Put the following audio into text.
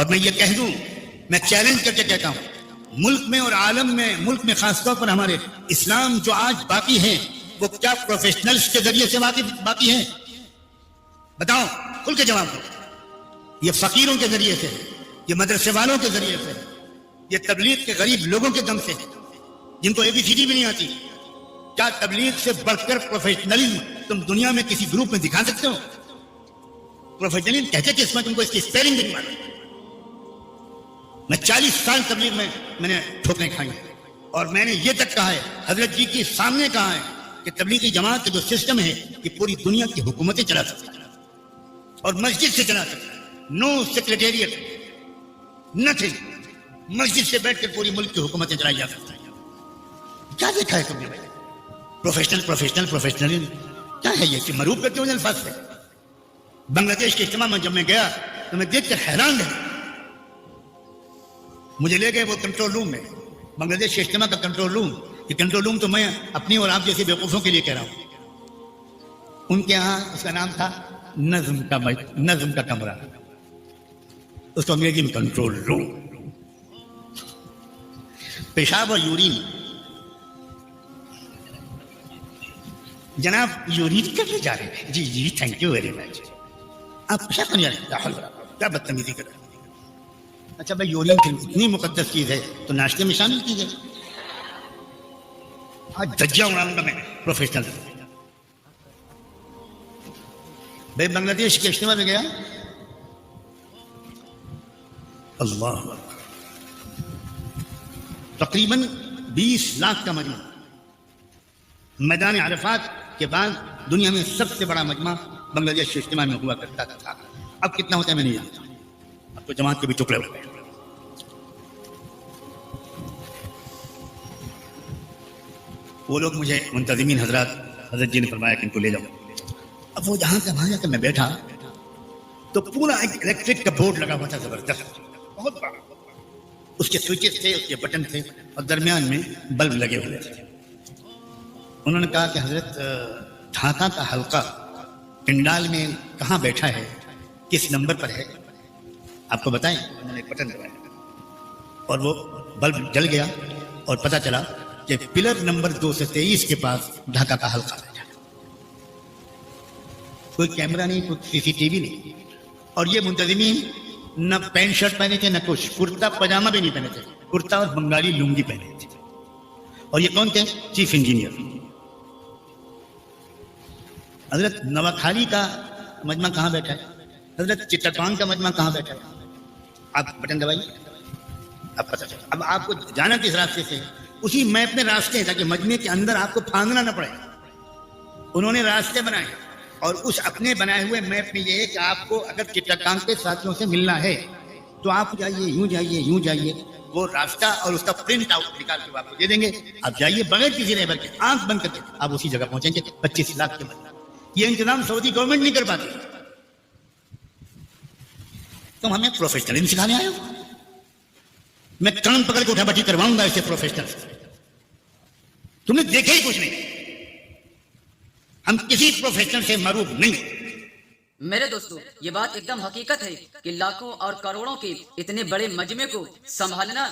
और मैं ये कह दूं, मैं चैलेंज करके कहता हूं, मुल्क में और आलम में, मुल्क में खासतौर पर हमारे इस्लाम जो आज बाकी है, वो क्या प्रोफेशनल्स के जरिए से बाकी है? बताओ, खुल के जवाब दो। ये फकीरों के जरिए से, ये मदरसे वालों के जरिए से, ये तबलीग के गरीब लोगों के दम से, जिनको ABCD भी नहीं आती। क्या तबलीग से बढ़कर प्रोफेशनलिज्म तुम दुनिया में किसी ग्रुप में दिखा सकते हो? प्रोफेशनलिज्म कहते थे इसमें, तुमको इसकी स्पेलिंग भी नहीं मालूम। मैं 40 साल तबलीग में मैंने ठोकरें खाई हैं, और मैंने ये तक कहा है, हजरत जी के सामने कहा है कि तबलीगी जमात का जो सिस्टम है, ये पूरी दुनिया की हुकूमतें चला सकता है और मस्जिद से चला सकता है। No secretariat, nothing. मस्जिद से बैठकर पूरी मुल्क की हुकूमतें चलाई जा सकता है। क्या देखा है तुमने भाई? प्रोफेशनल प्रोफेशनल प्रोफेशनल क्या है ये? कि मरूब करते हुए अल्फाज से। बांग्लादेश के इज्तिमा में जब मैं गया तो मैं देखकर हैरान रहा। मुझे ले गए वो कंट्रोल रूम में, बांग्लादेश के इज्तिमा का कंट्रोल रूम। ये कंट्रोल रूम तो मैं अपनी और आप जैसे बेवकूफों के लिए कह रहा हूं। उनके यहां उसका नाम था नज्म का कमरा, उसको अंग्रेजी में कंट्रोल रूम। पेशाब और यूरिन, जनाब यूरिन करने जा रहे हैं? जी जी, थैंक यू वेरी मच। आप पेशाब करने जा रहे हैं? क्या बदतमीजी कर रहे हैं? अच्छा भाई, यूरिन फिर इतनी मुकद्दस चीज है तो नाश्ते में शामिल कीजिए। आज धज्जियां उड़ाऊंगा मैं प्रोफेशनल। भाई बांग्लादेश के इज्तिमा में गया, अल्लाह, तकरीबन 20 लाख का मजमा। मैदान अरफात के बाद दुनिया में सबसे बड़ा मजमा बांग्लादेश के इज्तिमा में हुआ करता था। अब कितना होता है मैं नहीं जानता, अब तो जमात के भी टुकड़े हो गए। वो लोग मुझे मुंतजिमीन हजरत जी ने फरमाया कि इनको ले जाओ। अब वो जहां से वहां जाकर मैं बैठा तो पूरा एक इलेक्ट्रिक का बोर्ड लगा हुआ था, जबरदस्त, बहुत बड़ा। उसके स्विचेस थे, उसके बटन थे, और दरमियान में बल्ब लगे हुए थे। उन्होंने कहा कि हजरत, ढाका का हल्का पिंडाल में कहाँ बैठा है, किस नंबर पर है, आपको बताएं। उन्होंने एक बटन दबाया और वो बल्ब जल गया और पता चला कि पिलर नंबर 223 के पास ढाका का हल्का बैठा। कोई कैमरा नहीं, कोई CCTV नहीं, और ये मुंतजिमीन न पैंट शर्ट पहने थे, न कुछ, कुर्ता पजामा भी नहीं पहने थे, कुर्ता और बंगाली लुंगी पहने थे। और ये कौन थे? Chief engineer. हजरत नवाखाली का मजमा कहाँ बैठा है, हजरत चिट्टागांग का मजमा कहाँ बैठा है, आप बटन दबाइए, अब पता चला। अब आपको जाना किस रास्ते से? उसी मैप में रास्ते हैं ताकि मजमे के अंदर आपको फांदना न पड़े। उन्होंने रास्ते बनाए, और उस अपने बनाए हुए मैप में ये है कि आपको अगर चिट्टागांग के साथियों से मिलना है तो आप जाइए, यूं जाइए, यूं जाइए। वो रास्ता और उसका प्रिंट आउट निकाल के आपको दे देंगे। आप जाइए बगैर किसी लेबर के, आंख बंद करके आप उसी जगह पहुंचेंगे। 25 लाख के बाद ये इंतजाम सऊदी गवर्नमेंट नहीं कर पाती। तुम हमें प्रोफेशनलिज्म सिखाने आए हो? मैं कान पकड़ के उठापटी करवाऊंगा ऐसे प्रोफेशनल से। तुमने देखे ही कुछ नहीं। हम किसी प्रोफेशनल से मरूब नहीं। मेरे दोस्तों, ये बात एकदम हकीकत है कि लाखों और करोड़ों के इतने बड़े मजमे को संभालना